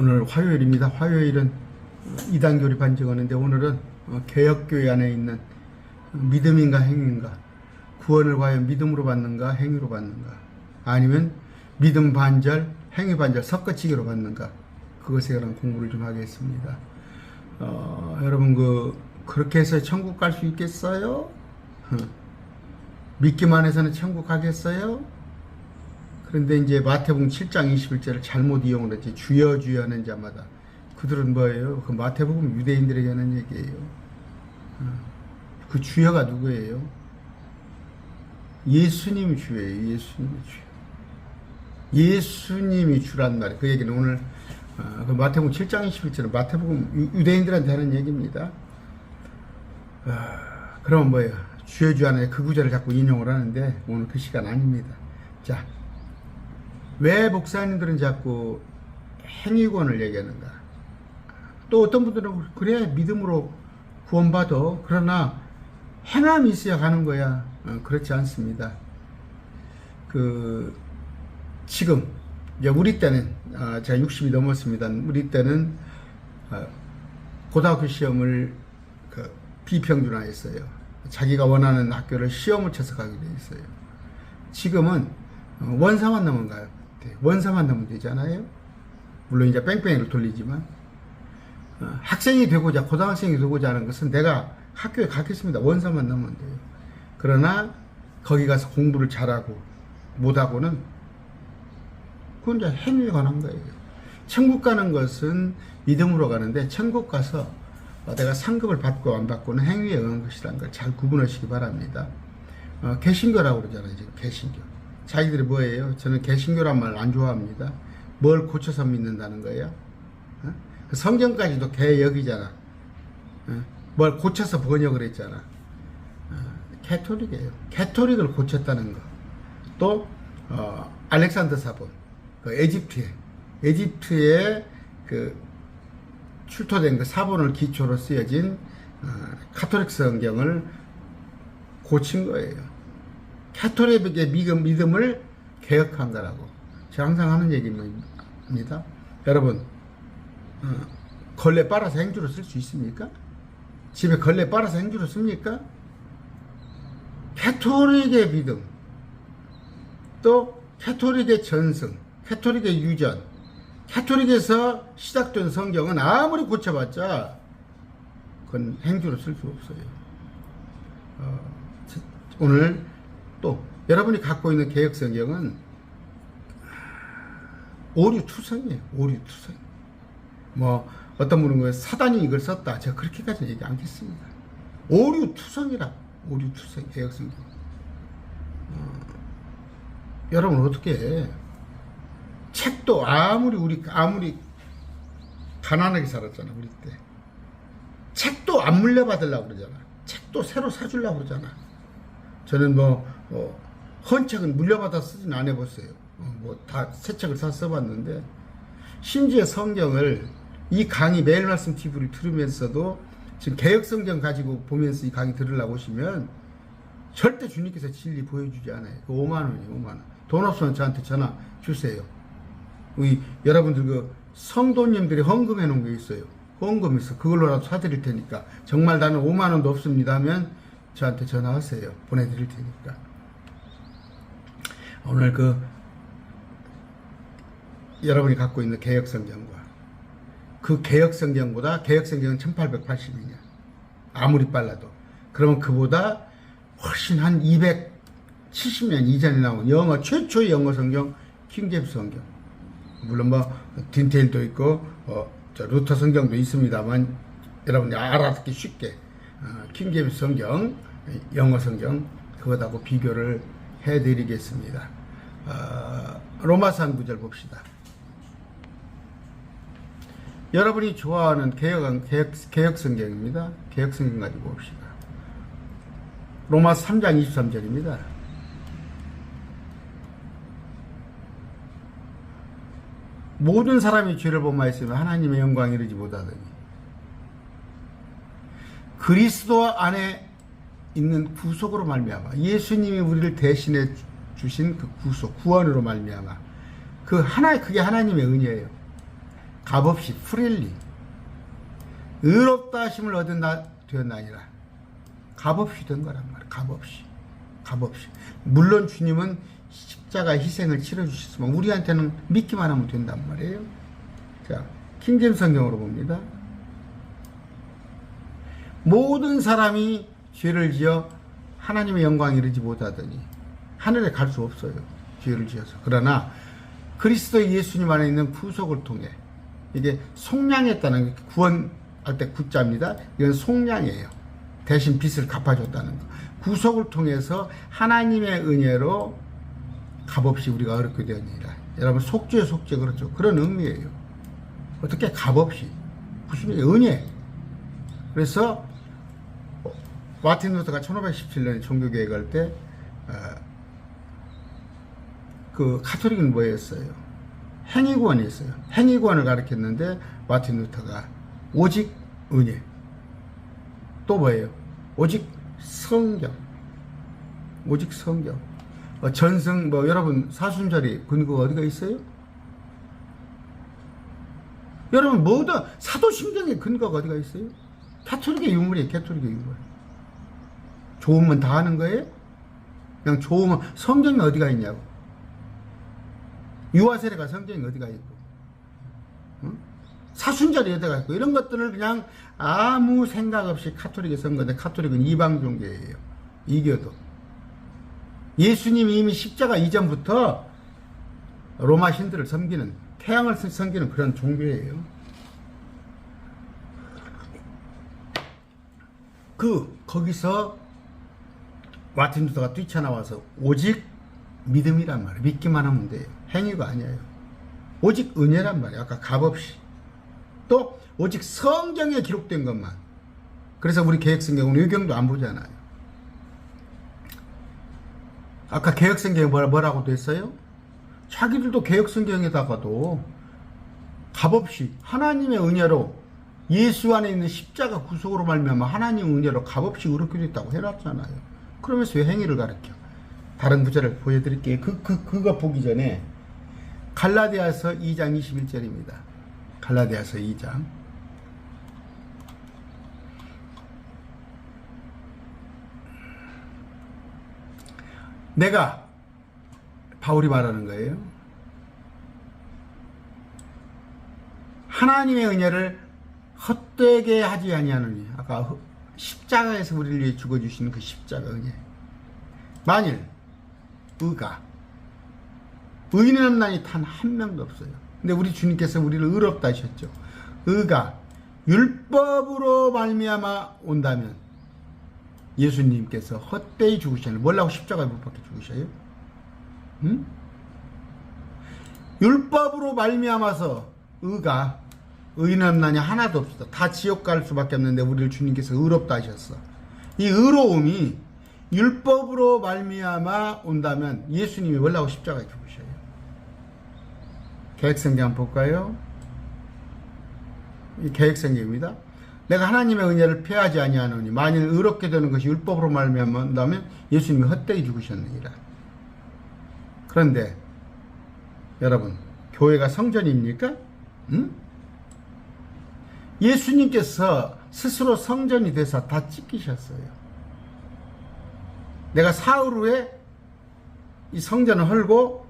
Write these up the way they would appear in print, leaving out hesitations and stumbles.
오늘 화요일입니다. 화요일은 이단 교리 반증하는데 오늘은 개혁교회 안에 있는 믿음인가 행위인가, 구원을 과연 믿음으로 받는가 행위로 받는가, 아니면 믿음 반절 행위 반절 섞어치기로 받는가, 그것에 관한 공부를 좀 하겠습니다. 여러분 그렇게 해서 천국 갈 수 있겠어요? 믿기만 해서는 천국 가겠어요? 그런데 이제 마태복음 7장 21절을 잘못 이용을 했지. 주여 주여 하는 자마다. 그들은 뭐예요? 그 마태복음 유대인들에게 하는 얘기예요. 그 주여가 누구예요? 예수님이 주예요. 예수님이 주. 예수님이 주란 말이에요. 그 얘기는 오늘 그 마태복음 7장 21절은 마태복음 유대인들한테 하는 얘기입니다. 그러면 뭐예요? 주여 주여 하는 그 구절을 자꾸 인용을 하는데 오늘 그 시간 아닙니다. 자, 왜 목사님들은 자꾸 행위권을 얘기하는가? 또 어떤 분들은 그래 믿음으로 구원받아. 그러나 행함이 있어야 가는 거야. 그렇지 않습니다. 지금 이제 우리 때는 제가 60이 넘었습니다. 우리 때는 고등학교 시험을 비평준화했어요. 자기가 원하는 학교를 시험을 쳐서 가게 돼 있어요. 지금은 원사만 넣으면 가요. 원사만 넣으면 되잖아요. 물론 이제 뺑뺑이를 돌리지만 학생이 되고자, 고등학생이 되고자 하는 것은 내가 학교에 가겠습니다. 원사만 넣으면 돼요. 그러나 거기 가서 공부를 잘하고 못하고는 그건 이제 행위에 관한 거예요. 천국 가는 것은 믿음으로 가는데 천국 가서 내가 상급을 받고 안 받고는 행위에 의한 것이라는 걸 잘 구분하시기 바랍니다. 개신교라고 그러잖아요. 지금 개신교. 자기들이 뭐예요? 저는 개신교란 말 안 좋아합니다. 뭘 고쳐서 믿는다는 거예요? 성경까지도 개역이잖아. 뭘 고쳐서 번역을 했잖아. 캐토릭이에요. 캐토릭을 고쳤다는 거. 또 알렉산더 사본, 에집트에 출토된 그 사본을 기초로 쓰여진 카톨릭 성경을 고친 거예요. 카톨릭의 믿음을 개혁한 거라고 제가 항상 하는 얘기입니다. 여러분, 걸레 빨아서 행주로 쓸 수 있습니까? 집에 걸레 빨아서 행주로 씁니까? 카톨릭의 믿음, 또 카톨릭의 전승, 카톨릭의 유전, 카톨릭에서 시작된 성경은 아무리 고쳐봤자 그건 행주로 쓸 수 없어요. 오늘 또 여러분이 갖고 있는 개혁 성경은 오류투성이에요. 오류투성. 어떤 분은 사단이 이걸 썼다. 제가 그렇게까지 얘기 않겠습니다. 오류투성이라. 오류투성 개혁 성경. 여러분 어떻게 해? 책도 아무리 가난하게 살았잖아. 우리 때 책도 안 물려받으려고 그러잖아. 책도 새로 사주려고 그러잖아. 저는 헌 책은 물려받아 쓰진 안 해봤어요. 다 새 책을 사 써봤는데, 심지어 성경을 이 강의 매일 말씀 TV를 들으면서도 지금 개혁 성경 가지고 보면서 이 강의 들으려고 오시면 절대 주님께서 진리 보여주지 않아요. 5만 원이에요. 5만 원. 돈 없으면 저한테 전화 주세요. 여러분들 성도님들이 헌금해 놓은 게 있어요. 헌금 있어. 그걸로라도 사드릴 테니까. 정말 나는 5만 원도 없습니다 하면 저한테 전화하세요. 보내드릴 테니까. 오늘 여러분이 갖고 있는 개혁성경과 그 개혁성경보다, 개혁성경은 1880이냐. 아무리 빨라도. 그러면 그보다 훨씬 한 270년 이전에 나온 최초의 영어 성경, 킹제임스 성경. 물론 딘테일도 있고, 루터 성경도 있습니다만, 여러분이 알아듣기 쉽게, 킹제임스 성경, 영어 성경, 그것하고 비교를 해드리겠습니다. 로마서 한 구절 봅시다. 여러분이 좋아하는 개혁 성경입니다. 개혁 성경 가지고 봅시다. 로마서 3장 23절입니다. 모든 사람이 죄를 범하였으면 하나님의 영광에 이르지 못하더니 그리스도 안에 있는 구속으로 말미암아, 예수님이 우리를 대신해 주신 그 구속, 구원으로 말미암아, 그게 하나님의 은혜예요. 값없이 프릴리 의롭다 하심을 얻은 되었나니라. 값없이 된 거란 말이야. 값없이. 물론 주님은 십자가 희생을 치러주셨지만 우리한테는 믿기만 하면 된단 말이에요. 자, 킹제임스 성경으로 봅니다. 모든 사람이 죄를 지어 하나님의 영광에 이르지 못하더니 하늘에 갈 수 없어요. 죄를 지어서. 그러나 그리스도 예수님 안에 있는 구속을 통해, 이게 속량했다는 게 구원할 때 구자입니다. 이건 속량이에요. 대신 빚을 갚아줬다는 거. 구속을 통해서 하나님의 은혜로 값없이 우리가 어렵게 되었느니라. 여러분, 속죄 그렇죠. 그런 의미예요. 어떻게 값없이. 무슨 은혜. 그래서 마틴 루터가 1517년에 종교개혁할 때 그 카톨릭은 뭐였어요? 행위구원이었어요. 행위구원을 가르쳤는데 마틴 루터가 오직 은혜. 또 뭐예요? 오직 성경. 전승 여러분 사순절이 근거가 어디가 있어요? 여러분 모두 사도신경의 근거가 어디가 있어요? 가톨릭의 유물이에요. 가톨릭의 유물. 좋으면 다 하는 거예요? 그냥 좋으면 성경이 어디가 있냐고. 유아세례가 성경이 어디가 있고, 응? 사순절이 어디가 있고, 이런 것들을 그냥 아무 생각 없이 카톨릭에 쓴 건데, 카톨릭은 이방 종교예요. 이교도. 예수님이 이미 십자가 이전부터 로마 신들을 섬기는, 태양을 섬기는 그런 종교예요. 거기서 마틴 루터가 뛰쳐나와서 오직 믿음이란 말이에요. 믿기만 하면 돼요. 행위가 아니에요. 오직 은혜란 말이에요. 아까 값없이. 또 오직 성경에 기록된 것만. 그래서 우리 개혁성경은 의경도 안 보잖아요. 아까 개혁성경에 뭐라고 됐어요? 자기들도 개혁성경에다가도 값없이 하나님의 은혜로 예수 안에 있는 십자가 구속으로 말미암아 하나님 은혜로 값없이 의롭게 됐다고 해놨잖아요. 그러면서 왜 행위를 가르쳐? 다른 구절을 보여드릴게요. 그거 보기 전에 갈라디아서 2장 21절입니다. 갈라디아서 2장. 내가 바울이 말하는 거예요. 하나님의 은혜를 헛되게 하지 아니하느니. 아까 십자가에서 우리를 위해 죽어주시는 그 십자가 은혜. 만일 의인은 없나니 단 한 명도 없어요. 근데 우리 주님께서 우리를 의롭다 하셨죠. 의가 율법으로 말미암아 온다면 예수님께서 헛되이 죽으셨는데 뭐라고 십자가에 못 박혀 죽으셔요? 응? 율법으로 말미암아서 의인은 없나니 하나도 없어. 다 지옥 갈 수밖에 없는데 우리를 주님께서 의롭다 하셨어. 이 의로움이 율법으로 말미암아 온다면 예수님이 원라고 십자가에 죽으셔요. 개혁성경 한번 볼까요? 이 개혁성경입니다. 내가 하나님의 은혜를 폐하지 아니하노니 만일 의롭게 되는 것이 율법으로 말미암아 온다면 예수님이 헛되이 죽으셨느니라. 그런데 여러분, 교회가 성전입니까? 응? 예수님께서 스스로 성전이 돼서 다 찢기셨어요. 내가 사흘 후에 이 성전을 헐고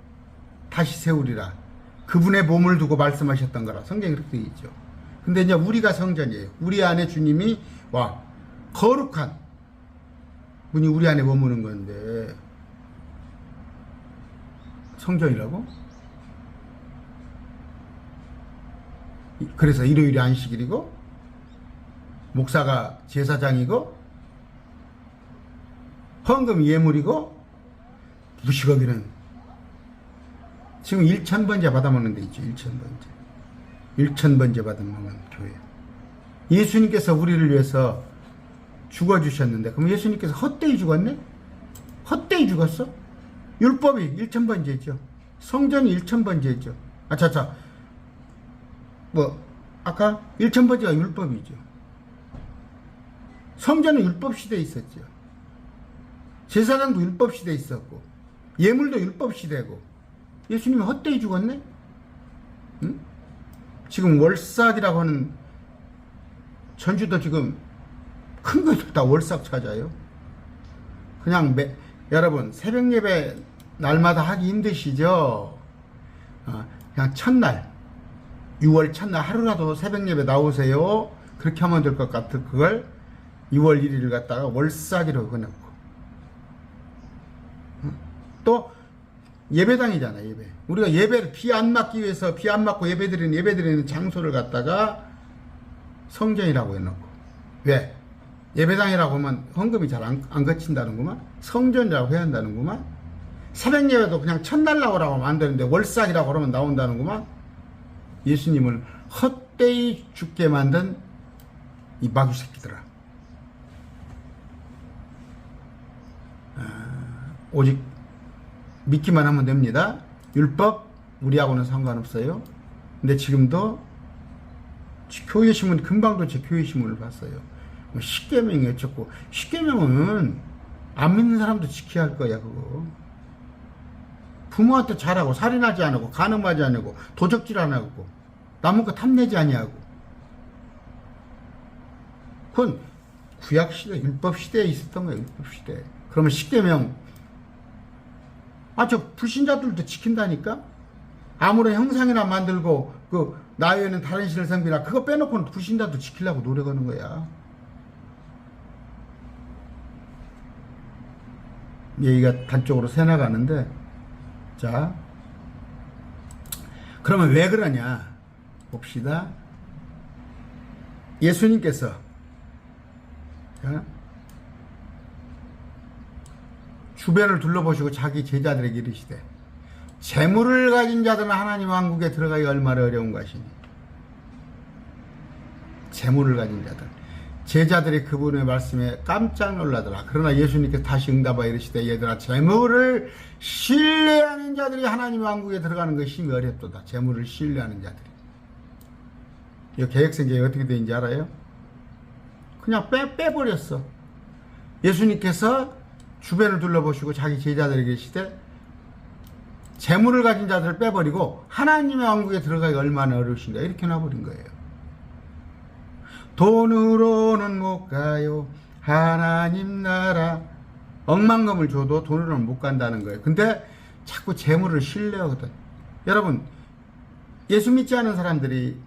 다시 세우리라. 그분의 몸을 두고 말씀하셨던 거라. 성경에 그렇게 되어 있죠. 근데 이제 우리가 성전이에요. 우리 안에 주님이 와, 거룩한 분이 우리 안에 머무는 건데 성전이라고? 그래서 일요일이 안식일이고 목사가 제사장이고 헌금이 예물이고 무시거기는 지금 1,000번째 받아먹는 데 있죠. 1,000번째 받아먹는 교회. 예수님께서 우리를 위해서 죽어주셨는데 그럼 예수님께서 헛되이 죽었네? 헛되이 죽었어? 율법이 1,000번째죠. 성전이 1,000번째죠. 아까 1,000번째가 율법이죠. 성전은 율법 시대에 있었죠. 제사장도 율법 시대에 있었고, 예물도 율법 시대고, 예수님이 헛되이 죽었네? 응? 지금 월삭이라고 하는 전주도 지금 큰 것들 다 월삭 찾아요. 그냥 여러분 새벽 예배 날마다 하기 힘드시죠? 그냥 첫날 6월 첫날 하루라도 새벽 예배 나오세요. 그렇게 하면 될 것 같아. 그걸 6월 1일을 갖다가 월삭이라고 해놓고 또 예배당이잖아. 예배 우리가 예배를 비 안 맞기 위해서 비 안 맞고 예배드리는 장소를 갖다가 성전이라고 해놓고 왜? 예배당이라고 하면 헌금이 잘 안 거친다는구만. 성전이라고 해야 한다는구만. 새벽 예배도 그냥 첫날 나오라고 하면 안 되는데 월삭이라고 그러면 나온다는구만. 예수님을 헛되이 죽게 만든 이 마귀 새끼들아. 오직 믿기만 하면 됩니다. 율법 우리하고는 상관없어요. 근데 지금도 교회 신문 금방도 제 교회 신문을 봤어요. 십계명이 어쩌고. 십계명은 안 믿는 사람도 지켜야 할 거야. 그거 부모한테 잘하고 살인하지 않고 간음하지 않고 도적질 안 하고 남은 거 탐내지 아니하고. 그건 구약시대 율법시대에 있었던 거예요. 율법시대. 그러면 십계명 저 불신자들도 지킨다니까. 아무런 형상이나 만들고 그 나에는 다른 신을 섬기나 그거 빼놓고는 불신자도 지키려고 노력하는 거야. 얘기가 단쪽으로 새나가는데, 자 그러면 왜 그러냐 봅시다. 예수님께서 주변을 둘러보시고 자기 제자들에게 이르시되 재물을 가진 자들은 하나님 왕국에 들어가기 얼마나 어려운 것이니. 재물을 가진 자들. 제자들이 그분의 말씀에 깜짝 놀라더라. 그러나 예수님께서 다시 응답하여 이르시되 얘들아 재물을 신뢰하는 자들이 하나님 왕국에 들어가는 것이 힘이 어렵도다. 재물을 신뢰하는 자들이. 이 개혁성경이 어떻게 되는지 알아요? 그냥 빼버렸어. 예수님께서 주변을 둘러보시고 자기 제자들에게 이르시되 재물을 가진 자들을 빼버리고 하나님의 왕국에 들어가기 얼마나 어려우신가 이렇게 놔버린 거예요. 돈으로는 못 가요. 하나님 나라. 억만금을 줘도 돈으로는 못 간다는 거예요. 근데 자꾸 재물을 신뢰하거든. 여러분 예수 믿지 않은 사람들이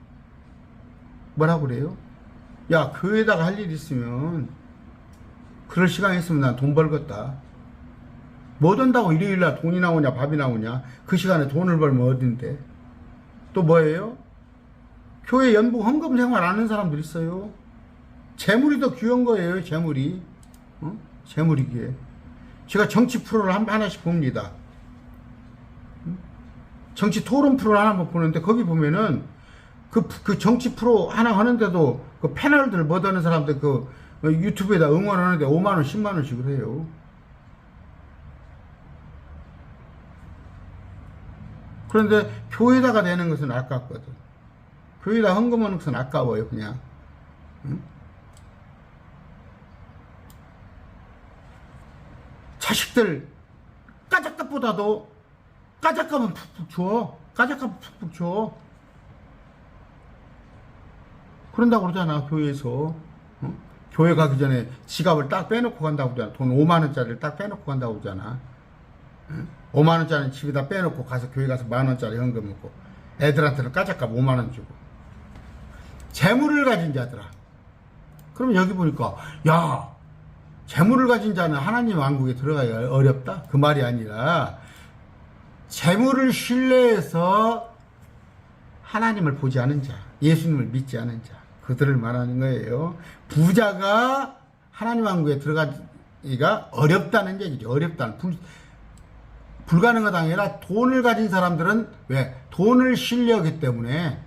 뭐라고 그래요? 야 교회에다가 할 일 있으면 그럴 시간이 있으면 난 돈 벌겠다. 뭐 된다고 일요일날 돈이 나오냐 밥이 나오냐. 그 시간에 돈을 벌면 어딘데. 또 뭐예요? 교회 연봉 헌금 생활 안 하는 사람들 있어요. 재물이 더 귀한 거예요. 재물이. 재물이 귀해. 제가 정치 프로를 하나씩 봅니다. 정치 토론 프로를 하나 보는데 거기 보면은 그 정치 프로 하나 하는데도 그 패널들 못 하는 사람들 그 유튜브에다 응원하는데 5만원 10만원씩을 해요. 그런데 교회에다가 내는 것은 아깝거든. 교회에다 헌금하는 것은 아까워요. 그냥 응? 자식들 까작값보다도 까작값은 푹푹 줘. 까작값은 푹푹 줘. 그런다고 그러잖아. 교회에서 응? 교회 가기 전에 지갑을 딱 빼놓고 간다고 그러잖아. 돈 5만원짜리를 딱 빼놓고 간다고 그러잖아. 응? 5만원짜리 집에다 빼놓고 가서 교회 가서 만원짜리 헌금 먹고 애들한테는 까작값 5만원 주고. 재물을 가진 자들아. 그러면 여기 보니까 야 재물을 가진 자는 하나님 왕국에 들어가기 어렵다? 그 말이 아니라 재물을 신뢰해서 하나님을 보지 않은 자, 예수님을 믿지 않은 자, 그들을 말하는 거예요. 부자가 하나님 왕국에 들어가기가 어렵다는 얘기죠. 어렵다는. 불가능하다 아니라 돈을 가진 사람들은 왜? 돈을 신뢰하기 때문에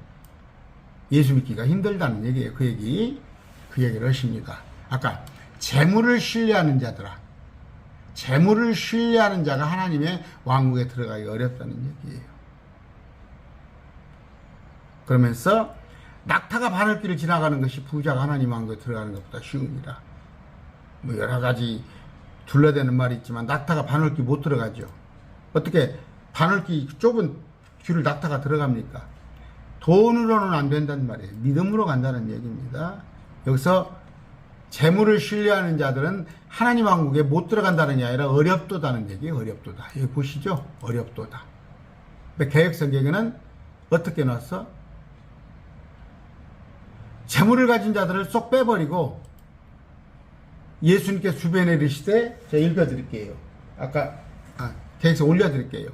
예수 믿기가 힘들다는 얘기예요. 그 얘기를 하십니다. 아까 재물을 신뢰하는 자들아. 재물을 신뢰하는 자가 하나님의 왕국에 들어가기 어렵다는 얘기예요. 그러면서 낙타가 바늘길을 지나가는 것이 부자가 하나님 왕국에 들어가는 것보다 쉬우니라. 뭐 여러 가지 둘러대는 말이 있지만 낙타가 바늘길 못 들어가죠. 어떻게 바늘길 좁은 길을 낙타가 들어갑니까? 돈으로는 안 된단 말이에요. 믿음으로 간다는 얘기입니다. 여기서 재물을 신뢰하는 자들은 하나님 왕국에 못 들어간다는 게 아니라 어렵도다는 얘기예요. 어렵도다. 여기 보시죠. 어렵도다. 근데 개혁성경에는 어떻게 놨어? 재물을 가진 자들을 쏙 빼버리고 예수님께서 주변에 이르시되, 제가 읽어드릴게요. 아까 개혁성 올려드릴게요.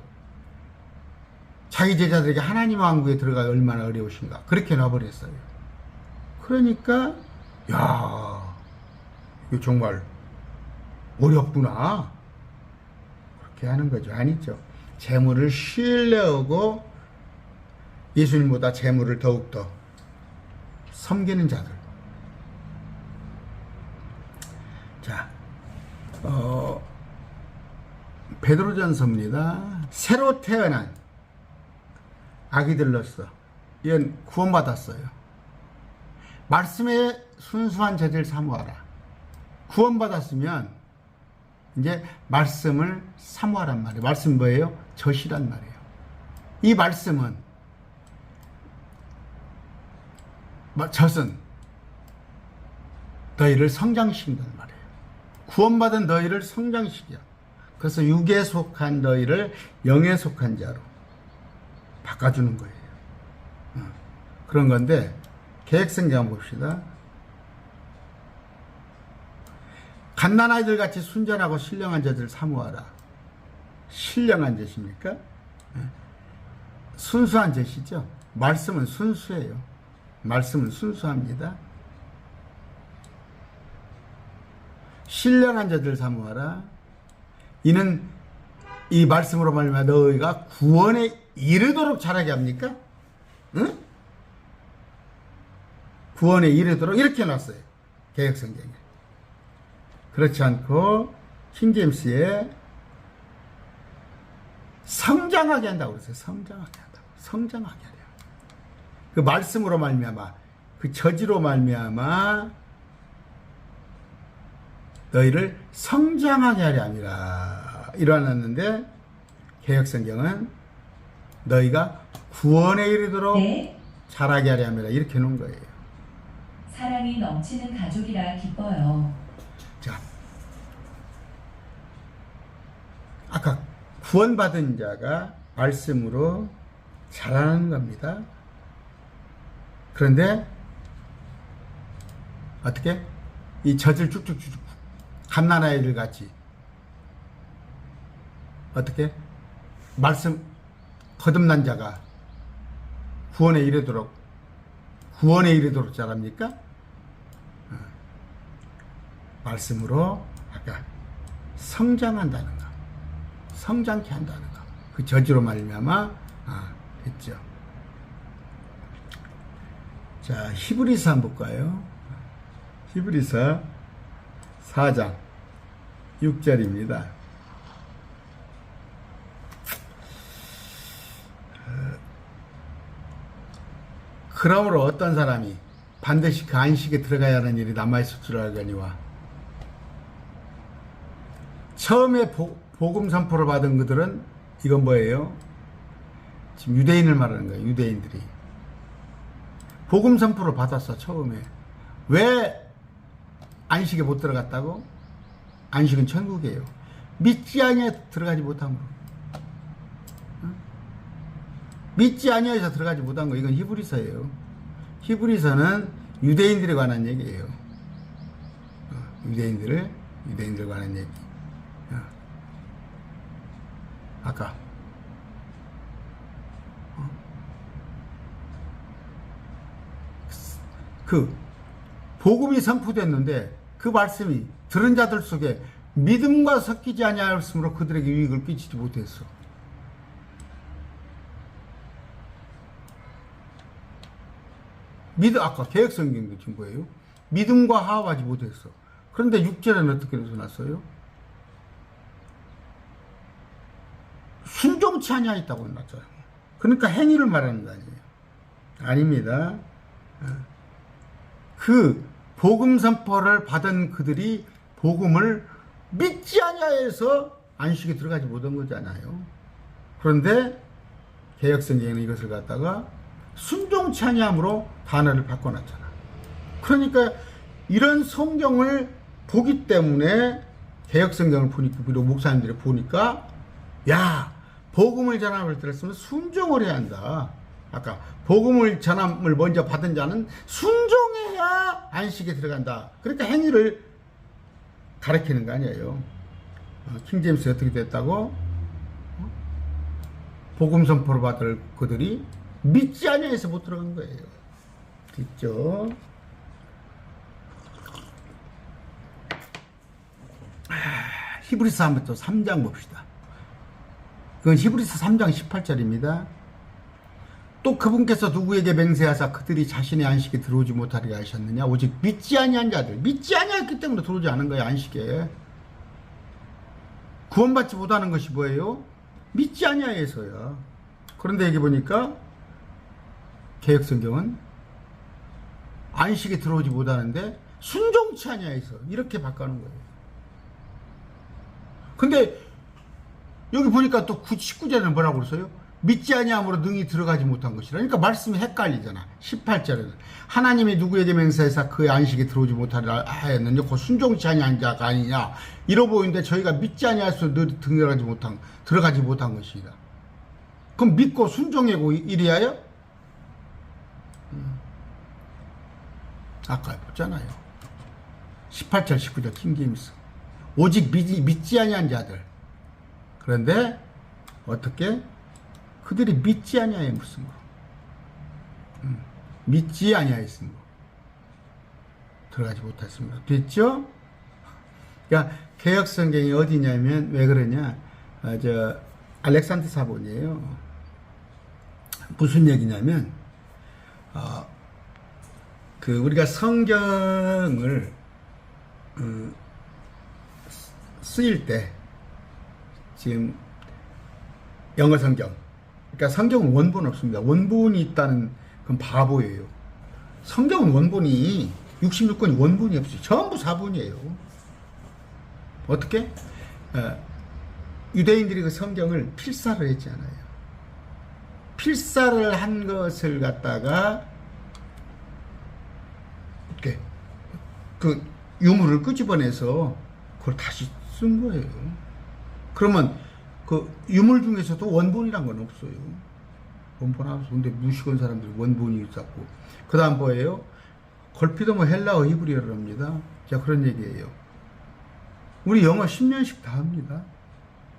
자기 제자들에게 하나님 왕국에 들어가기 얼마나 어려우신가. 그렇게 놔버렸어요. 그러니까 야, 이거 정말 어렵구나. 그렇게 하는 거죠. 아니죠. 재물을 신뢰하고 예수님보다 재물을 더욱더 섬기는 자들. 자, 베드로전서입니다. 새로 태어난 아기들로서 이건 구원받았어요. 말씀에 순수한 자들 사모하라. 구원받았으면 이제 말씀을 사모하란 말이에요. 말씀 뭐예요? 젖이란 말이에요. 이 말씀은, 젖은 너희를 성장시킨단 말이에요. 구원받은 너희를 성장시켜. 그래서 육에 속한 너희를 영에 속한 자로 바꿔주는 거예요. 그런 건데, 계획성경 한번 봅시다. 갓난아이들 같이 순전하고 신령한 자들 사모하라. 신령한 자십니까? 순수한 자시죠? 말씀은 순수해요. 말씀은 순수합니다. 신령한 자들 사모하라. 이는 이 말씀으로 말미암아 너희가 구원에 이르도록 자라게 합니까? 응? 구원에 이르도록 이렇게 놨어요. 개혁성경에. 그렇지 않고 킹제임스에 성장하게 한다고 그랬어요. 성장하게 한다고. 성장하게 하려. 그 말씀으로 말미암아, 그 저지로 말미암아 너희를 성장하게 하려 함이라. 일어났는데 개혁성경은 너희가 구원에 이르도록 네. 자라게 하려 함이라. 이렇게 놓은 거예요. 사랑이 넘치는 가족이라 기뻐요. 자, 아까 구원받은 자가 말씀으로 자라는 겁니다. 그런데 어떻게? 이 젖을 쭉쭉쭉 갓난아이들 같이 어떻게? 말씀 거듭난 자가 구원에 이르도록 자랍니까? 말씀으로 아까 성장한다는 거, 성장케 한다는 거, 그 저주로 말미암아 됐죠. 자, 히브리서 한번 볼까요? 히브리서 4장 6절입니다. 그러므로 어떤 사람이 반드시 그 안식에 들어가야 하는 일이 남아있을 줄 알거니와 처음에 복음 선포를 받은 그들은 이건 뭐예요? 지금 유대인을 말하는 거예요. 유대인들이 복음 선포를 받았어. 처음에. 왜 안식에 못 들어갔다고? 안식은 천국이에요. 믿지 아니하 들어가지 못함으로. 믿지 아니하여서 들어가지 못한 거. 이건 히브리서예요. 히브리서는 유대인들에 관한 얘기예요. 유대인들 관한 얘기. 아까 그 복음이 선포됐는데 그 말씀이 들은 자들 속에 믿음과 섞이지 아니하였으므로 그들에게 유익을 끼치지 못했어. 아까 개혁성경도 지금 뭐예요? 믿음과 화합하지 못했어. 그런데 6절에는 어떻게 써놨어요? 순종치 아니하였다고 해놨잖아요. 그러니까 행위를 말하는 거 아니에요. 아닙니다. 그 복음 선포를 받은 그들이 복음을 믿지 아니하여서 안식에 들어가지 못한 거잖아요. 그런데 개혁성경에는 이것을 갖다가 순종치 아니함으로 단어를 바꿔놨잖아. 그러니까 이런 성경을 보기 때문에 개혁 성경을 보니까, 그리고 목사님들이 보니까, 야, 복음을 전함을 들었으면 순종을 해야 한다. 아까 복음을 전함을 먼저 받은 자는 순종해야 안식에 들어간다. 그러니까 행위를 가르치는 거 아니에요. 킹제임스 어떻게 됐다고? 복음 선포를 받을 그들이 믿지 아니해서 못 들어간 거예요. 됐죠? 히브리서 한번 또 3장 봅시다. 그건 히브리서 3장 18절입니다. 또 그분께서 누구에게 맹세하사 그들이 자신의 안식에 들어오지 못하게 하셨느냐? 오직 믿지 아니한 자들, 믿지 아니했기 때문에 들어오지 않은 거예요. 안식에. 구원받지 못하는 것이 뭐예요? 믿지 아니하여서야. 그런데 여기 보니까 개혁성경은 안식에 들어오지 못하는데 순종치 아니하여서 이렇게 바꾸는 거예요. 근데 여기 보니까 또 19절에는 뭐라고 그랬어요? 믿지 아니함으로 능히 들어가지 못한 것이라. 그러니까 말씀이 헷갈리잖아. 18절에는 하나님이 누구에게 맹세해서 그의 안식에 들어오지 못하리라 하였느냐? 그 순종치 아니한 자가 아니냐? 이러 보이는데 저희가 믿지 아니하여서 늘 들어가지 못한 것이다. 그럼 믿고 순종하고 이리하여? 아까 봤잖아요. 18절 19절 킹제임스. 오직 믿지 아니한 자들. 그런데 어떻게? 그들이 믿지 아니하여 무슨 거? 믿지 아니하였은 거. 들어가지 못했습니다. 됐죠? 그러니까 개혁 성경이 어디냐면 왜 그러냐? 알렉산더 사본이에요. 무슨 얘기냐면 우리가 성경을 쓰일 때 지금 영어 성경, 그러니까 성경은 원본 없습니다. 원본이 있다는 건 바보예요. 성경은 원본이 66권이 원본이 없어요. 전부 사본이에요. 어떻게? 유대인들이 그 성경을 필사를 했잖아요. 필사를 한 것을 갖다가 이렇게 그 유물을 끄집어내서 그걸 다시 쓴 거예요. 그러면 그 유물 중에서도 원본이란 건 없어요. 원본 없어. 근데 무식한 사람들이 원본이 있었고. 그 다음 뭐예요? 걸핏하면 뭐 헬라어 히브리어를 합니다. 자, 그런 얘기예요. 우리 영어 10년씩 다 합니다.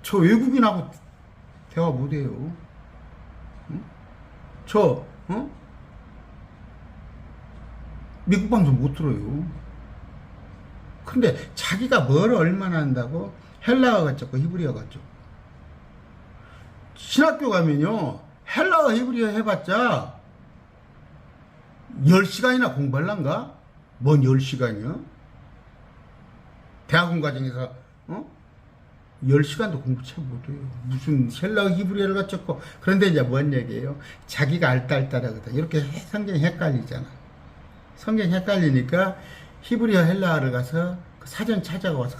저 외국인하고 대화 못해요. 응? 미국 방송 못 들어요. 근데 자기가 뭘 얼마나 한다고 헬라어가 적고 히브리어가 적고. 신학교 가면요, 헬라어 히브리어 해봤자 10시간이나 공부할란가? 뭔 10시간이요? 대학원 과정에서 10시간도 공부 참 못해요. 무슨 헬라어 히브리어를 갖췄고. 그런데 이제 뭔 얘기예요? 자기가 알딸딸하거든. 이렇게 성경이 헷갈리잖아. 성경이 헷갈리니까 히브리어 헬라어를 가서 그 사전 찾아가서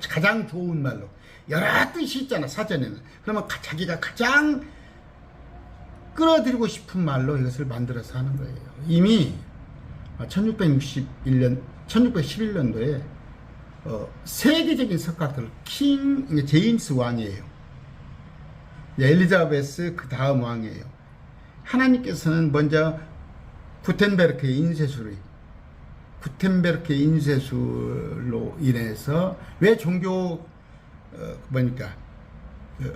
가장 좋은 말로 여러 뜻이 있잖아, 사전에는. 그러면 자기가 가장 끌어들이고 싶은 말로 이것을 만들어서 하는 거예요. 이미 1611년도에 세계적인 석학들, 제임스 왕이에요. 엘리자베스 그 다음 왕이에요. 하나님께서는 먼저 구텐베르크의 인쇄술로 인해서 왜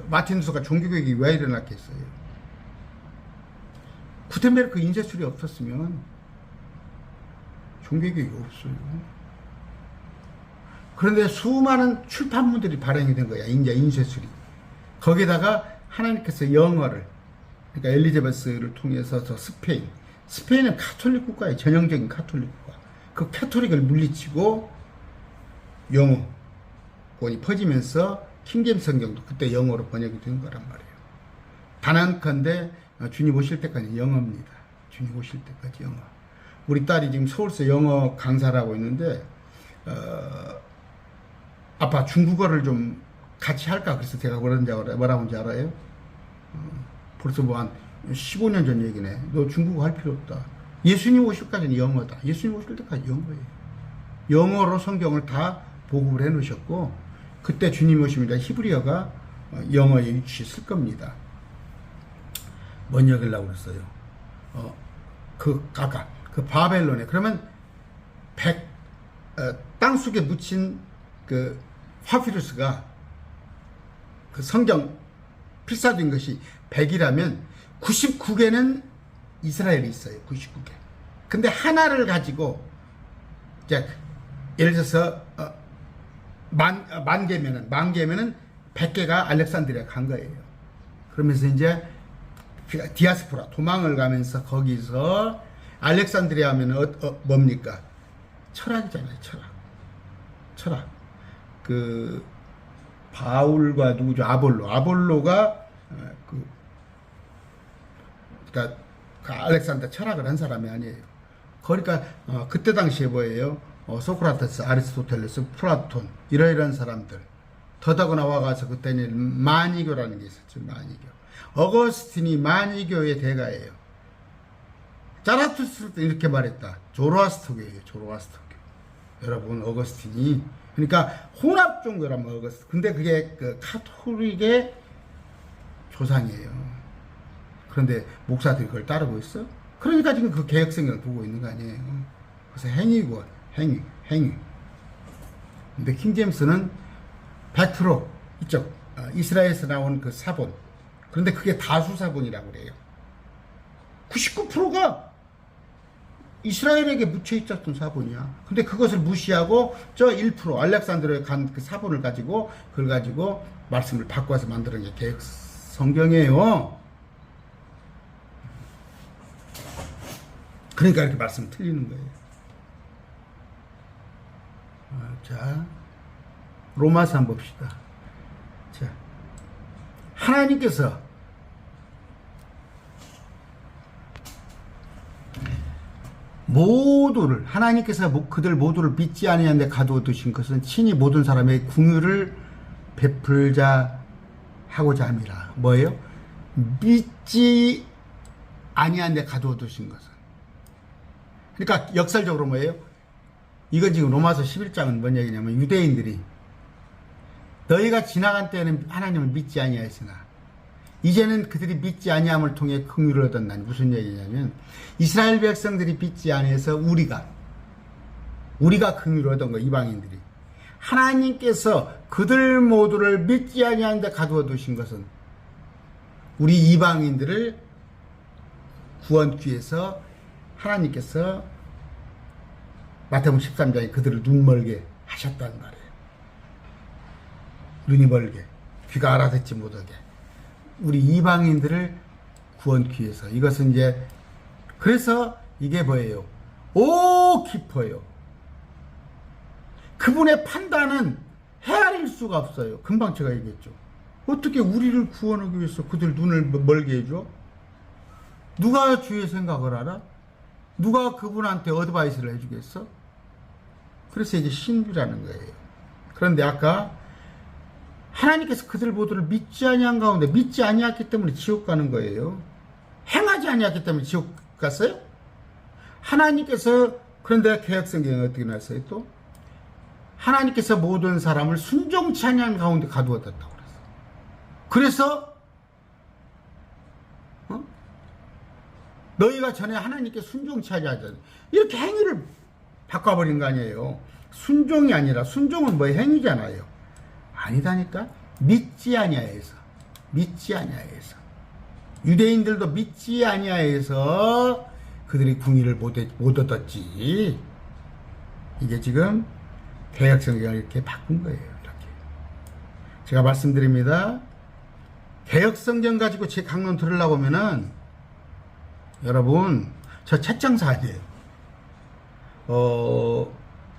마틴 루터가 종교개혁이 왜 일어났겠어요? 구텐베르크 인쇄술이 없었으면 종교개혁이 없어요. 그런데 수많은 출판물들이 발행이 된 거야. 이제 인쇄술이. 거기다가 하나님께서 영어를, 그러니까 엘리자베스를 통해서 스페인은 카톨릭 국가예요. 전형적인 카톨릭 국가. 그 카톨릭을 물리치고 영어권이 퍼지면서 킹제임스 성경도 그때 영어로 번역이 된 거란 말이에요. 단언컨대 주님 오실 때까지 영어입니다. 주님 오실 때까지 영어. 우리 딸이 지금 서울서 영어 강사를 하고 있는데 아빠 중국어를 좀 같이 할까? 그래서 제가 뭐라고 하는지 알아요? 벌써 뭐 한 15년 전 얘기네. 너 중국어 할 필요 없다. 예수님 오실 때까지는 영어다. 예수님 오실 때까지 영어예요. 영어로 성경을 다 보급을 해 놓으셨고, 그때 주님 오십니다. 히브리어가 영어에 유치했을 겁니다. 뭔 얘기를 하고 그랬어요? 그 바벨론에, 그러면 땅속에 묻힌 그 파피루스가 그 성경 필사된 것이 100이라면 99개는 이스라엘에 있어요. 99개. 근데 하나를 가지고, 이제 예를 들어서 만 개면은 100개가 알렉산드리아 간 거예요. 그러면서 이제 디아스포라 도망을 가면서 거기서 알렉산드리아 하면 뭡니까? 철학이잖아요. 철학. 그 바울과 누구죠? 아볼로가 그러니까 그 알렉산더 철학을 한 사람이 아니에요. 그러니까 그때 당시에 뭐예요? 소크라테스, 아리스토텔레스, 플라톤 이런 사람들, 더더구나 와가서 그때는 만이교라는 게 있었죠. 만이교. 어거스틴이 만이교의 대가예요. 자라투스트는 이렇게 말했다. 조로아스터교예요. 조로아스터교. 여러분, 어거스틴이, 그러니까 혼합 종교라면 어거스틴. 근데 그게 그 카톨릭의 조상이에요. 그런데 목사들이 그걸 따르고 있어? 그러니까 지금 그 개혁성경을 보고 있는 거 아니에요. 그래서 행위고, 행위. 근데 킹제임스는 100% 이쪽 이스라엘에서 나온 그 사본. 그런데 그게 다수 사본이라고 그래요. 99%가 이스라엘에게 묻혀 있었던 사본이야. 근데 그것을 무시하고 저 1% 알렉산드로에 간 그 사본을 가지고 그걸 가지고 말씀을 바꿔서 만드는 게 개혁 성경이에요. 그러니까 이렇게 말씀 틀리는 거예요. 자, 로마서 한번 봅시다. 자, 하나님께서 그들 모두를 믿지 아니하는데 가두어 두신 것은 친히 모든 사람의 궁유를 베풀자 하고자 함이라. 뭐예요? 믿지 아니하는데 가두어 두신 것은. 그러니까 역설적으로 뭐예요? 이건 지금 로마서 11장은 뭔 얘기냐면, 유대인들이 너희가 지나간 때에는 하나님을 믿지 아니하였으나 이제는 그들이 믿지 아니함을 통해 긍휼을 얻었나니. 무슨 얘기냐면, 이스라엘 백성들이 믿지 아니해서 우리가 긍휼을 얻은 거. 이방인들이. 하나님께서 그들 모두를 믿지 아니하는데 가두어 두신 것은 우리 이방인들을 구원기 위해서 하나님께서 마태복음 13장에 그들을 눈멀게 하셨다는 말이에요. 눈이 멀게, 귀가 알아듣지 못하게. 우리 이방인들을 구원기 위해서. 이것은 이제, 그래서 이게 뭐예요? 깊어요. 그분의 판단은 헤아릴 수가 없어요. 금방 제가 얘기했죠. 어떻게 우리를 구원하기 위해서 그들 눈을 멀게 해줘? 누가 주의 생각을 알아? 누가 그분한테 어드바이스를 해주겠어? 그래서 이게 신비라는 거예요. 그런데 아까 하나님께서 그들 모두를 믿지 아니한 가운데, 믿지 아니했기 때문에 지옥 가는 거예요. 행하지 아니했기 때문에 지옥 갔어요? 하나님께서, 그런데 개혁성경에 어떻게 나왔어요? 또 하나님께서 모든 사람을 순종치 아니한 가운데 가두었다고 그랬어. 그래서 너희가 전에 하나님께 순종치 아니하잖아. 이렇게 행위를 바꿔버린 거 아니에요. 순종이 아니라, 순종은 뭐 행위잖아요. 아니다니까. 믿지 아니하여서. 유대인들도 믿지 아니하여서 그들이 궁의를 못 얻었지. 이게 지금 개혁성경을 이렇게 바꾼 거예요. 이렇게 제가 말씀드립니다. 개혁성경 가지고 제 강론 들으려고 하면은, 여러분, 저 책장사 아니에요.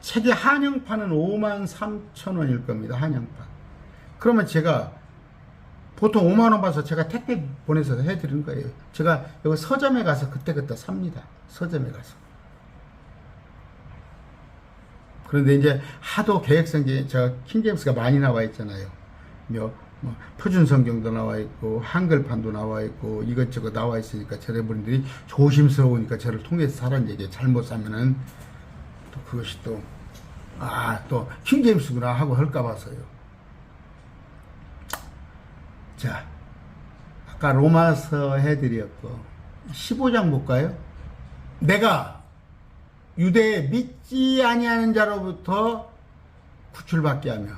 책의 한영판은 53,000원일 겁니다. 한영판. 그러면 제가 보통 5만원 받아서 제가 택배 보내서 해드리는 거예요. 제가 여기 서점에 가서 그때그때 삽니다. 서점에 가서. 그런데 이제 하도 개혁성경에 제가 킹제임스가 많이 나와 있잖아요. 뭐 표준 성경도 나와 있고 한글판도 나와 있고 이것저것 나와 있으니까 여러분들이 조심스러우니까 저를 통해서 사는 얘기 잘못 사면은 또 그것이 또 킹제임스구나 하고 할까 봐서요. 자, 아까 로마서 해드렸고 15장 볼까요? 내가 유대에 믿지 아니하는 자로부터 구출받게 하며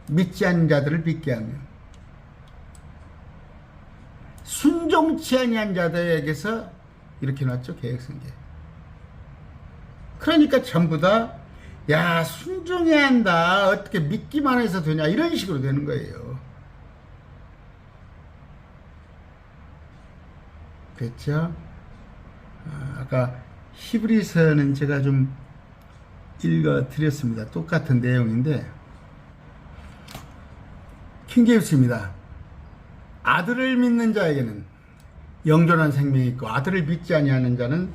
믿지 않는 자들을 믿게 하며 순종치 아니한 자들에게서 이렇게 놨죠. 개혁성경. 그러니까 전부 다 야 순종해야 한다, 어떻게 믿기만 해서 되냐, 이런 식으로 되는 거예요. 그렇죠? 아까 히브리서는 제가 좀 읽어 드렸습니다. 똑같은 내용인데 킹제임스입니다. 아들을 믿는 자에게는 영존한 생명이 있고 아들을 믿지 아니하는 자는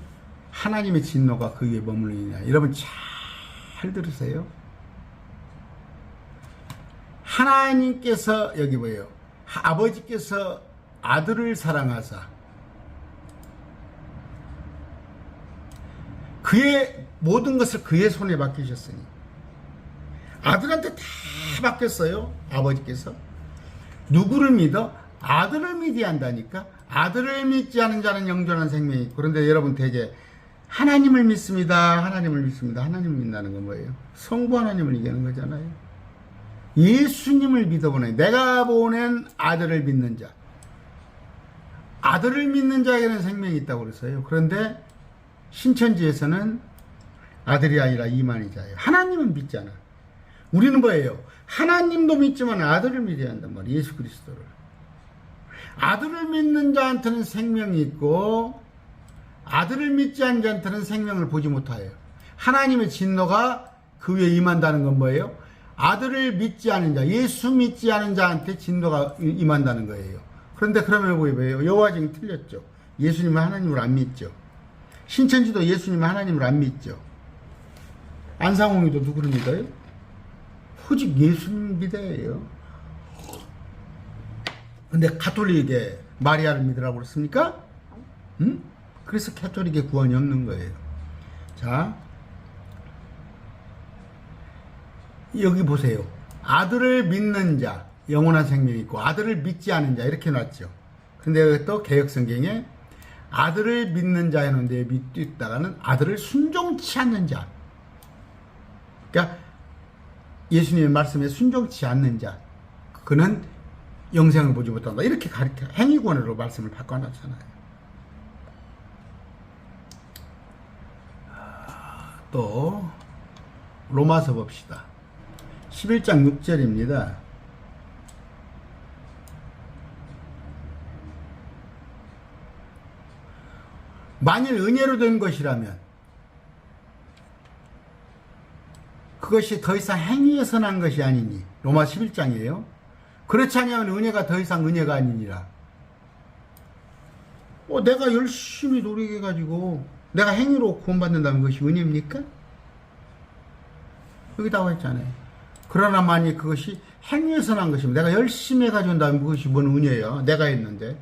하나님의 진노가 그 위에 머무르느냐. 여러분 잘 들으세요. 하나님께서 여기 뭐예요? 아버지께서 아들을 사랑하사 그의 모든 것을 그의 손에 맡기셨으니 아들한테 다 맡겼어요. 아버지께서. 누구를 믿어? 아들을 믿어야 한다니까. 아들을 믿지 않은 자는 영존한 생명이 있고. 그런데 여러분 대개 하나님을 믿습니다. 하나님을 믿습니다. 하나님을 믿는다는 건 뭐예요? 성부 하나님을 얘기하는 거잖아요. 예수님을 믿어보내. 내가 보낸 아들을 믿는 자. 아들을 믿는 자에게는 생명이 있다고 그랬어요. 그런데 신천지에서는 아들이 아니라 이만희 자예요. 하나님은 믿잖아. 우리는 뭐예요? 하나님도 믿지만 아들을 믿어야 한단 말이에요. 예수 그리스도를. 아들을 믿는 자한테는 생명이 있고 아들을 믿지 않는 자한테는 생명을 보지 못하여요. 하나님의 진노가 그 위에 임한다는 건 뭐예요? 아들을 믿지 않은 자, 예수 믿지 않은 자한테 진노가 임한다는 거예요. 그런데 그러면 뭐예요? 여호와증이 틀렸죠. 예수님은 하나님을 안 믿죠. 신천지도 예수님은 하나님을 안 믿죠. 안상홍이도 누구를 믿어요? 오직 예수님 믿어요. 근데 가톨릭에 마리아를 믿으라고 그랬습니까? 응? 그래서 가톨릭에 구원이 없는 거예요. 자, 여기 보세요. 아들을 믿는 자, 영원한 생명이 있고 아들을 믿지 않은 자 이렇게 놨죠. 근데 또 개혁성경에 아들을 믿는 자 해놓은데 밑에 있다가는 아들을 순종치 않는 자. 그러니까 예수님의 말씀에 순종치 않는 자, 그는 영생을 보지 못한다. 이렇게 가르쳐 행위권으로 말씀을 바꿔놨잖아요. 또 로마서 봅시다. 11장 6절입니다. 만일 은혜로 된 것이라면 그것이 더 이상 행위에서 난 것이 아니니. 로마 11장이에요. 그렇지 않으면 은혜가 더 이상 은혜가 아니니라. 내가 열심히 노력해가지고 내가 행위로 구원받는다는 것이 은혜입니까? 여기 나와 있잖아요. 그러나 만일 그것이 행위에서 난 것이면 내가 열심히 해가지고 한다면 그것이 뭔 은혜야. 내가 했는데.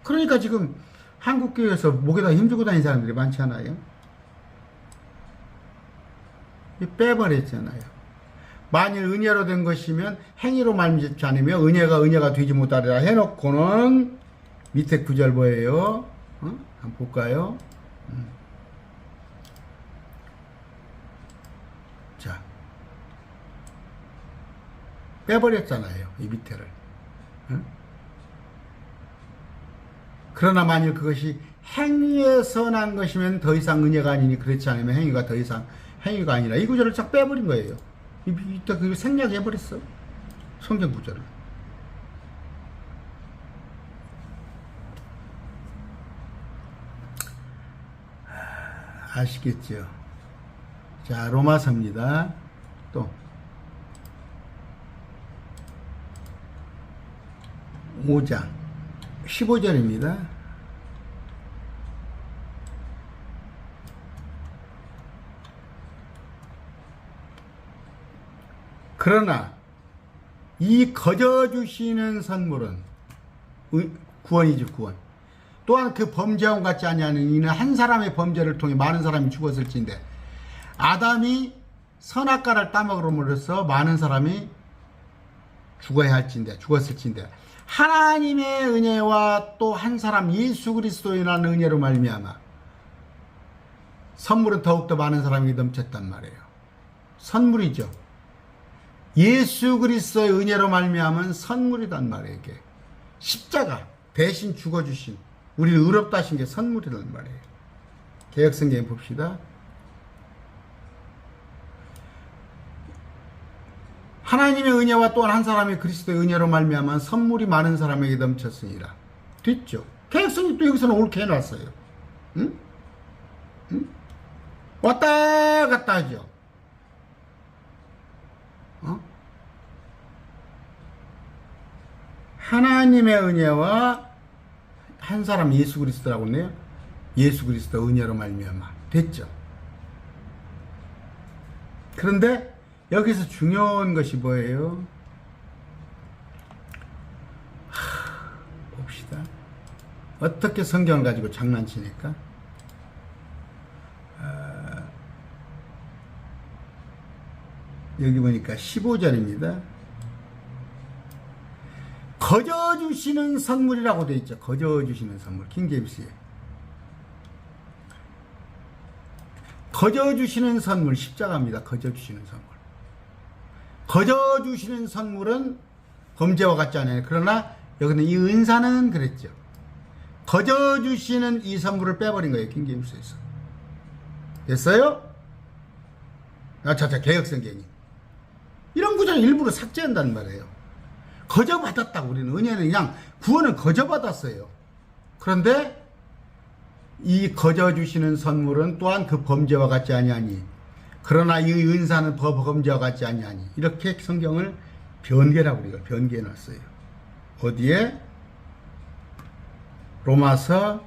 그러니까 지금 한국교회에서 목에다 힘주고 다니는 사람들이 많잖아요. 빼버렸잖아요. 만일 은혜로 된 것이면 행위로 말미지 않으며 은혜가 되지 못하리라 해놓고는 밑에 구절 뭐예요? 한번 볼까요? 자, 빼버렸잖아요. 이 밑에를. 그러나 만일 그것이 행위에서 난 것이면 더 이상 은혜가 아니니 그렇지 않으면 행위가 더 이상 행위가 아니라. 이 구절을 쫙 빼버린 거예요. 이따 그걸 생략해버렸어. 성경 구절을. 아시겠죠? 자, 로마서입니다. 또 5장 15절입니다. 그러나 이 거저 주시는 선물은 구원이죠, 구원. 또한 그 범죄와 같지 아니하는 이는 한 사람의 범죄를 통해 많은 사람이 죽었을진데, 아담이 선악과를 따먹음으로써 많은 사람이 죽었을진데 하나님의 은혜와 또 한 사람 예수 그리스도인한 은혜로 말미암아 선물은 더욱더 많은 사람이 넘쳤단 말이에요. 선물이죠. 예수 그리스도의 은혜로 말미암은 선물이란 말이에요. 이게 십자가 대신 죽어주신, 우리를 의롭다 하신 게 선물이란 말이에요. 개역성경 봅시다. 하나님의 은혜와 또한 한 사람의 그리스도의 은혜로 말미암아 선물이 많은 사람에게 넘쳤으니라. 됐죠. 개역성이 또 여기서는 옳게 해놨어요. 응? 응? 왔다 갔다 하죠. 하나님의 은혜와 한 사람 예수 그리스도라고 했네요. 예수 그리스도 은혜로 말미암아 됐죠. 그런데 여기서 중요한 것이 뭐예요? 봅시다. 어떻게 성경을 가지고 장난치니까? 여기 보니까 15절입니다. 거저 주시는 선물이라고 되어 있죠. 거저 주시는 선물. 킹제임스에. 거저 주시는 선물, 십자가입니다. 거저 주시는 선물. 거저 주시는 선물은 범죄와 같지 않아요. 그러나 여기는 이 은사는 그랬죠. 거저 주시는 이 선물을 빼버린 거예요. 킹제임스에서. 됐어요? 개역성경이. 이런 구절을 일부러 삭제한다는 말이에요. 거저 받았다고. 우리는 은혜는 그냥 구원은 거저 받았어요. 그런데 이 거저 주시는 선물은 또한 그 범죄와 같지 아니하니, 그러나 이 은사는 범죄와 같지 아니하니, 이렇게 성경을 변개라고 우리가 변개해 놨어요. 어디에? 로마서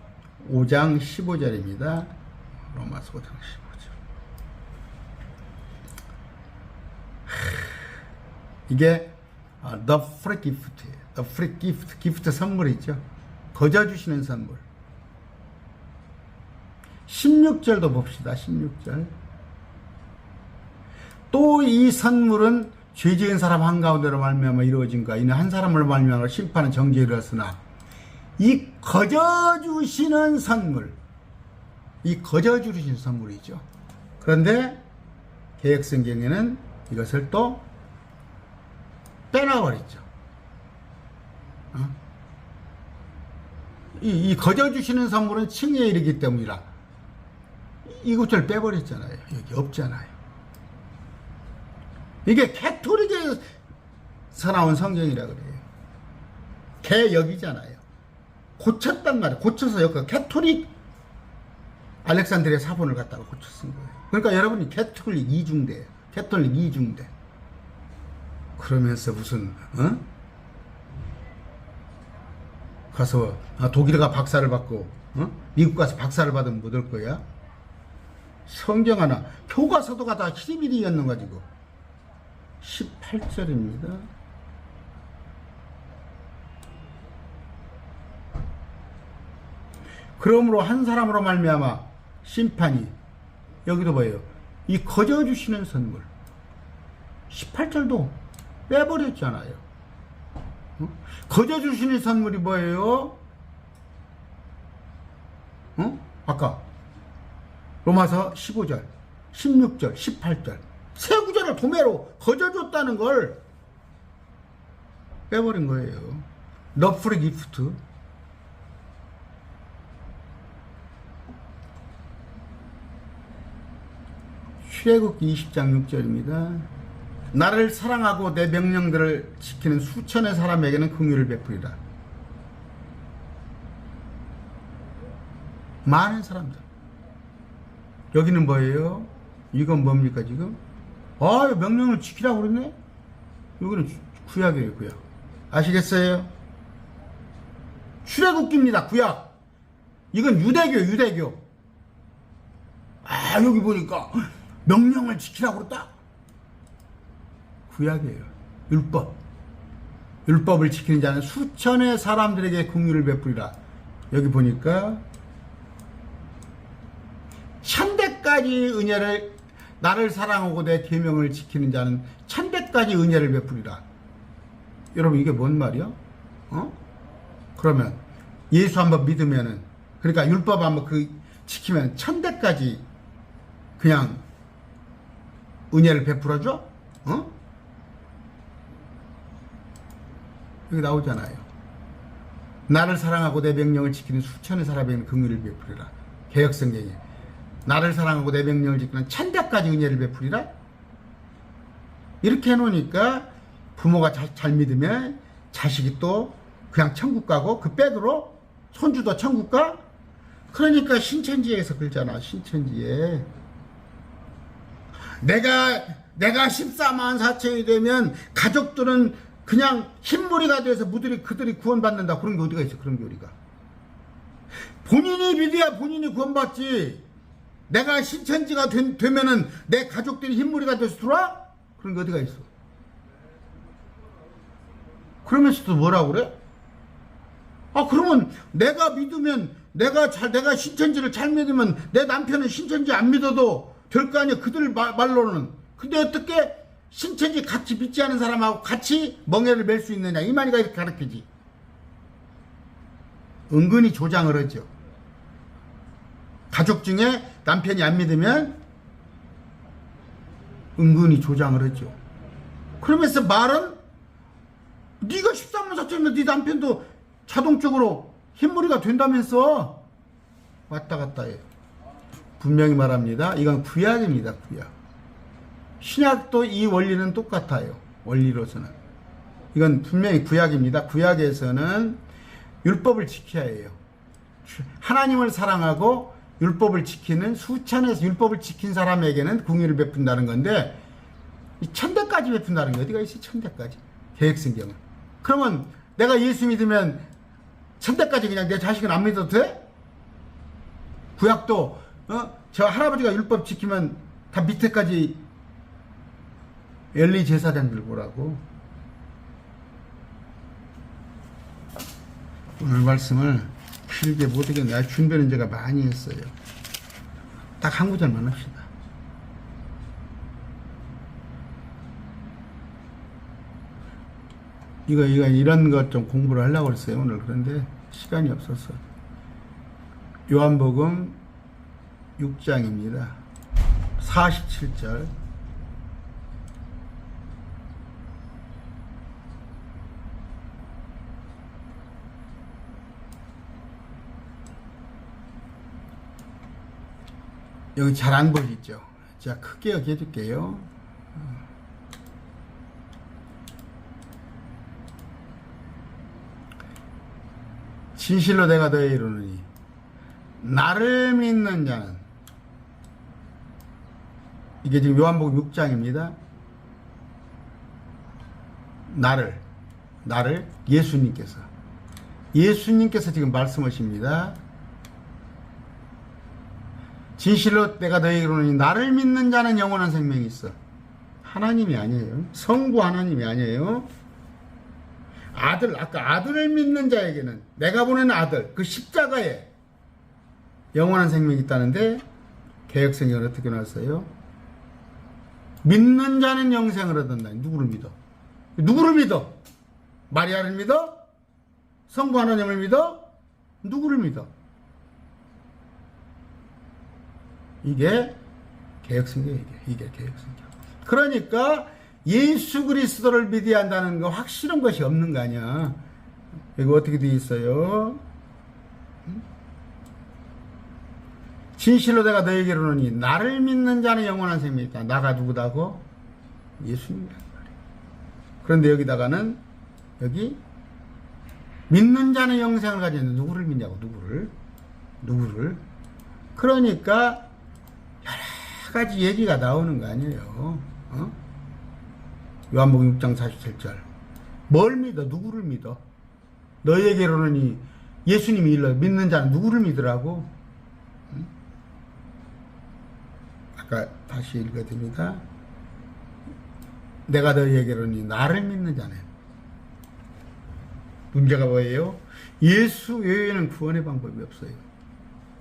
5장 15절입니다. 로마서 5장 15절. 이게 the free gift예요. the free gift. 기프트 선물이죠. 거저 주시는 선물. 16절도 봅시다. 16절. 또 이 선물은 죄 지은 사람 한가운데로 말미암아 이루어진가. 이는 한 사람을 말미암아 심판은 정죄에 이르렀으나, 이 거저 주시는 선물, 이 거저 주시는 선물이죠. 그런데 개역성경에는 이것을 또 빼놔버렸죠. 이 거저 주시는 선물은 칭의에 이르기 때문이라 이 구절 빼버렸잖아요. 여기 없잖아요. 이게 캐토릭에서 나온 성경이라 그래요. 개역이잖아요. 고쳤단 말이에요. 고쳐서 여기 캐토릭 알렉산드리아 사본을 갖다가 고쳐 쓴 거예요. 그러니까 여러분이 캐톨릭 이중대예요. 캐톨릭 이중대. 그러면서 무슨 가서 독일에 가 박사를 받고 미국 가서 박사를 받으면 못 올 거야? 성경 하나 교과서도가 다 히리비리였는 가지고. 18절입니다. 그러므로 한 사람으로 말미암아 심판이, 여기도 봐요. 이 거저 주시는 선물 18절도 빼버렸잖아요. 거저 주시는 선물이 뭐예요? 아까 로마서 15절, 16절, 18절 세 구절을 도매로 거저 줬다는 걸 빼버린 거예요. The free gift. 출애굽기 20장 6절입니다. 나를 사랑하고 내 명령들을 지키는 수천의 사람에게는 긍휼을 베푸리라. 많은 사람들. 여기는 뭐예요? 이건 뭡니까 지금? 명령을 지키라고 그러네? 여기는 구약이에요. 구약. 아시겠어요? 출애굽기입니다. 구약. 이건 유대교. 여기 보니까 명령을 지키라고 그랬다? 구약이에요. 율법. 율법을 지키는 자는 수천의 사람들에게 긍휼을 베풀이라. 여기 보니까 천대까지 은혜를, 나를 사랑하고 내 계명을 지키는 자는 천대까지 은혜를 베풀이라. 여러분 이게 뭔 말이야? 그러면 예수 한번 믿으면은, 그러니까 율법 한번 지키면 천대까지 그냥 은혜를 베풀어줘? 여기 나오잖아요. 나를 사랑하고 내 명령을 지키는 수천의 사람에게 긍휼을 베풀이라. 개역성경에 나를 사랑하고 내 명령을 지키는 천대까지 은혜를 베풀이라. 이렇게 해놓으니까 부모가 잘 믿으면 자식이 또 그냥 천국 가고 그 백으로 손주도 천국 가. 그러니까 신천지에서 그러잖아. 신천지에 내가 14만 4천이 되면 가족들은 그냥 흰머리가 돼서 그들이 구원받는다. 그런 게 어디가 있어? 그런 교리가. 본인이 믿어야 본인이 구원받지. 내가 신천지가 되면은 내 가족들이 흰머리가 돼서 들어와? 그런 게 어디가 있어? 그러면서도 뭐라고 그래? 그러면 내가 믿으면, 내가 신천지를 잘 믿으면 내 남편은 신천지 안 믿어도 될 거 아니야. 그들 말로는. 근데 어떻게 신천지 같이 믿지 않은 사람하고 같이 멍해를 맬 수 있느냐. 이 말이가 이렇게 가르치지. 은근히 조장을 하죠. 가족 중에 남편이 안 믿으면 은근히 조장을 하죠. 그러면서 말은 네가 13만 4천이면 네 남편도 자동적으로 흰머리가 된다면서 왔다 갔다 해요. 분명히 말합니다. 이건 구약입니다. 구약. 신약도 이 원리는 똑같아요. 원리로서는. 이건 분명히 구약입니다. 구약에서는 율법을 지켜야 해요. 하나님을 사랑하고 율법을 지키는 수천에서 율법을 지킨 사람에게는 긍휼을 베푼다는 건데, 이 천대까지 베푼다는 게 어디가 있어? 천대까지. 계획성경은. 그러면 내가 예수 믿으면 천대까지 그냥 내 자식은 안 믿어도 돼? 구약도 저 할아버지가 율법 지키면 다 밑에까지 엘리 제사장들 보라고. 오늘 말씀을 길게 못하겠네. 준비는 제가 많이 했어요. 딱 한 구절만 합시다. 이런 것 좀 공부를 하려고 했어요, 오늘. 그런데 시간이 없어서. 요한복음 6장입니다. 47절. 여기 잘 안 보이죠? 자, 크게 여기 해줄게요. 진실로 내가 너희에 이르노니 나를 믿는 자는, 이게 지금 요한복음 6장입니다. 나를 예수님께서 지금 말씀하십니다. 진실로 내가 너희에게 이르노니 나를 믿는 자는 영원한 생명이 있어. 하나님이 아니에요. 성부 하나님이 아니에요. 아까 아들을 믿는 자에게는, 내가 보낸 아들, 그 십자가에 영원한 생명이 있다는데, 개역성경은 어떻게 나왔어요? 믿는 자는 영생을 얻는다. 누구를 믿어? 누구를 믿어? 마리아를 믿어? 성부 하나님을 믿어? 누구를 믿어? 이게 개역성경이에요. 이게 개역성경. 그러니까 예수 그리스도를 믿어야 한다는 거 확실한 것이 없는 거 아니야. 이거 어떻게 되어 있어요? 진실로 내가 너에게 이르노니 나를 믿는 자는 영원한 생명이 있다. 나가 누구다고? 예수님이란 말이에요. 그런데 여기다가는, 여기 믿는 자는 영생을 가지는데 누구를 믿냐고. 누구를. 그러니까 여러 가지 얘기가 나오는 거 아니에요. 요한복음 6장 47절. 뭘 믿어? 누구를 믿어? 너에게로는 예수님이 일러 믿는 자는 누구를 믿으라고? 아까 다시 읽어드립니다. 내가 너에게로는 나를 믿는 자네. 문제가 뭐예요? 예수 외에는 구원의 방법이 없어요.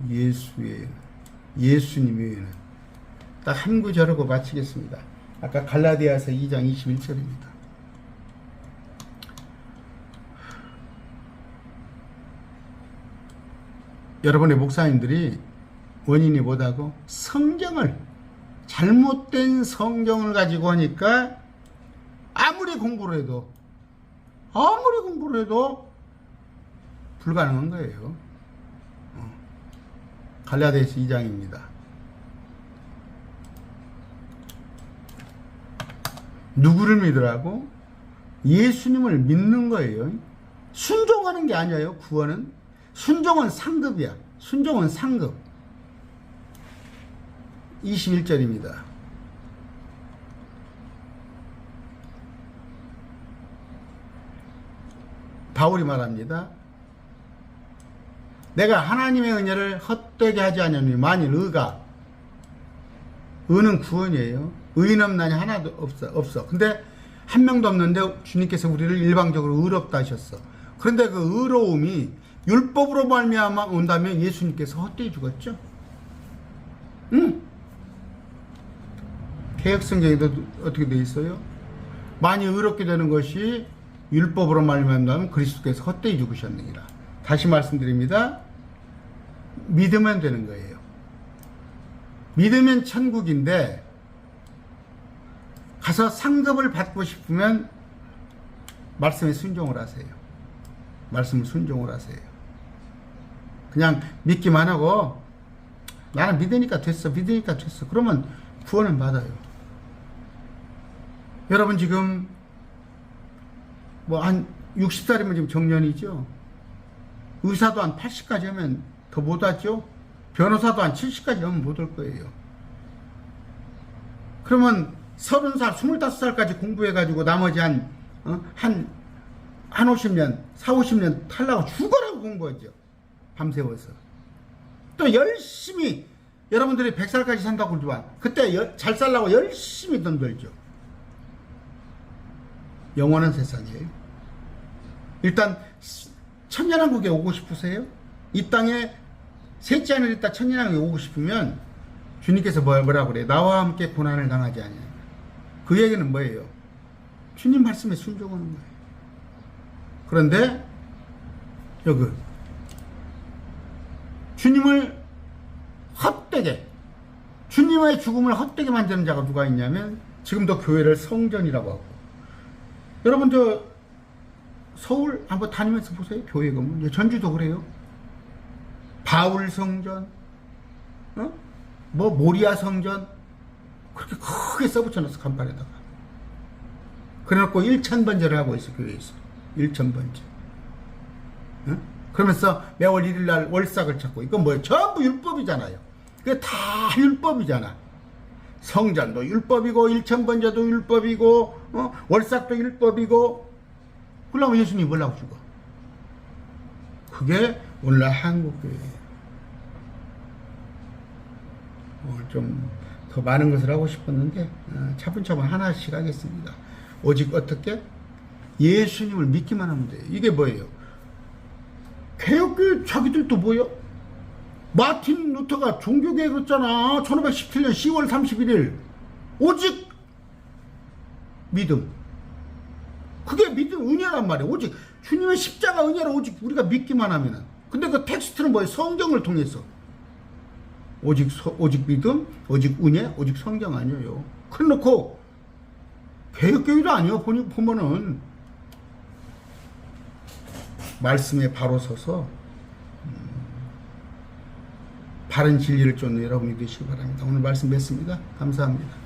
예수 외에는. 예수님 외에는. 딱 한 구절하고 마치겠습니다. 아까 갈라디아서 2장 21절입니다. 여러분의 목사님들이 원인이 뭐다고? 성경을, 잘못된 성경을 가지고 하니까 아무리 공부를 해도 불가능한 거예요. 갈라디아서 2장입니다. 누구를 믿으라고? 예수님을 믿는 거예요. 순종하는 게 아니에요. 구원은 순종은 상급이야. 순종은 상급. 21절입니다. 바울이 말합니다. 내가 하나님의 은혜를 헛되게 하지 않으니 만일 의는 구원이에요. 의인 없나니 하나도 없어. 근데 한 명도 없는데 주님께서 우리를 일방적으로 의롭다 하셨어. 그런데 그 의로움이 율법으로 말미암아 온다면 예수님께서 헛되이 죽었죠. 응? 개혁성경에도 어떻게 되어 있어요? 많이 의롭게 되는 것이 율법으로 말미암다면 그리스도께서 헛되이 죽으셨느니라. 다시 말씀드립니다. 믿으면 되는 거예요. 믿으면 천국인데 가서 상급을 받고 싶으면 말씀에 순종을 하세요. 말씀을 순종을 하세요. 그냥 믿기만 하고 나는 믿으니까 됐어. 그러면 구원은 받아요. 여러분 지금 뭐 한 60살이면 지금 정년이죠. 의사도 한 80까지 하면 더 못 하죠. 변호사도 한 70까지 하면 못 할 거예요. 그러면 30살, 25살까지 공부해가지고 나머지 한 50년, 50년 탈라고 죽어라고 공부하죠. 밤새워서. 또 열심히, 여러분들이 100살까지 산다고 그러지만, 그때 잘 살라고 열심히 돈 벌죠. 영원한 세상이에요. 일단, 천년왕국에 오고 싶으세요? 이 땅에 셋째 하늘에 있다 천년왕국에 오고 싶으면, 주님께서 뭐라고 그래요? 나와 함께 고난을 당하지 아니하냐. 그 얘기는 뭐예요? 주님 말씀에 순종하는 거예요. 그런데 여기 주님을 헛되게, 주님의 죽음을 헛되게 만드는 자가 누가 있냐면 지금도 교회를 성전이라고 하고, 여러분 저 서울 한번 다니면서 보세요. 교회 건물. 전주도 그래요. 바울 성전, 뭐 모리아 성전, 그렇게 크게 써붙여놨어. 간판에다가. 그래놓고 1000번제를 하고 있어. 교회에서 1000번제. 그러면서 매월 1일날 월삭을 찾고, 이건 뭐예요? 전부 율법이잖아요. 그게 다 율법이잖아. 성전도 율법이고 1000번제도 율법이고 월삭도 율법이고. 그러면 예수님이 뭐라고 죽어? 그게 오늘날 한국교회예요. 오늘 좀 더 많은 것을 하고 싶었는데 차분차분 하나씩 하겠습니다. 오직 어떻게? 예수님을 믿기만 하면 돼요. 이게 뭐예요? 개혁교회 자기들도 뭐예요? 마틴 루터가 종교개혁을 했잖아. 1517년 10월 31일. 오직 믿음. 그게 믿음, 은혜란 말이에요. 오직 주님의 십자가 은혜로 오직 우리가 믿기만 하면은. 근데 그 텍스트는 뭐예요? 성경을 통해서. 오직 믿음, 오직 은혜, 오직 성경 아니에요. 그래 놓고 개혁교회도 아니에요. 보면은 말씀에 바로 서서 바른 진리를 쫓는 여러분이 되시기 바랍니다. 오늘 말씀 맺습니다. 감사합니다.